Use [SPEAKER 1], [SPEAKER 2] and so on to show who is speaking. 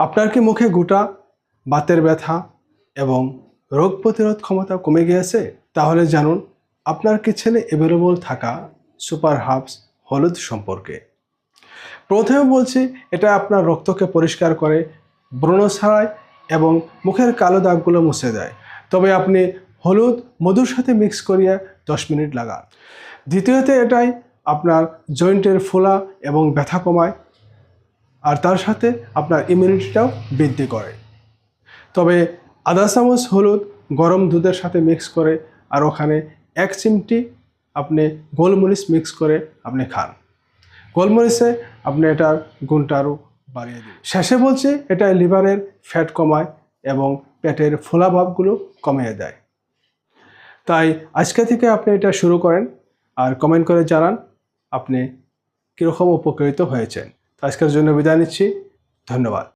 [SPEAKER 1] আপনার কি মুখে গোটা, বাতের ব্যথা এবং রোগ প্রতিরোধ ক্ষমতা কমে গিয়েছে? তাহলে জানুন আপনার কিচেনে অ্যাভেলেবল থাকা সুপার হার্বস হলুদ সম্পর্কে। প্রথমে বলছি, এটা আপনার রক্তকে পরিষ্কার করে, ব্রণ ছাড়ায় এবং মুখের কালো দাগগুলো মুছে দেয়। তবে আপনি হলুদ মধুর সাথে মিক্স করিয়ে 10 মিনিট লাগান। দ্বিতীয়ত, এটাই আপনার জয়েন্টের ফোলা এবং ব্যথা কমায়, আর তার সাথে আপনার ইমিউনিটিটাও বৃদ্ধি করে। তবে আধা চামচ হলুদ গরম দুধের সাথে মিক্স করে আর ওখানে 1 চিমটি আপনি গোলমরিচ মিক্স করে আপনি খান। গোলমরিচে আপনি এটার গুণটা আরও বাড়িয়ে দিন। শেষে বলছি, এটা লিভারের ফ্যাট কমায় এবং পেটের ফোলাভাবগুলো কমিয়ে দেয়। তাই আজকে থেকে আপনি এটা শুরু করেন আর কমেন্ট করে জানান আপনি কীরকম উপকৃত হয়েছেন। আজকের জন্য বিদায় নিচ্ছি। ধন্যবাদ।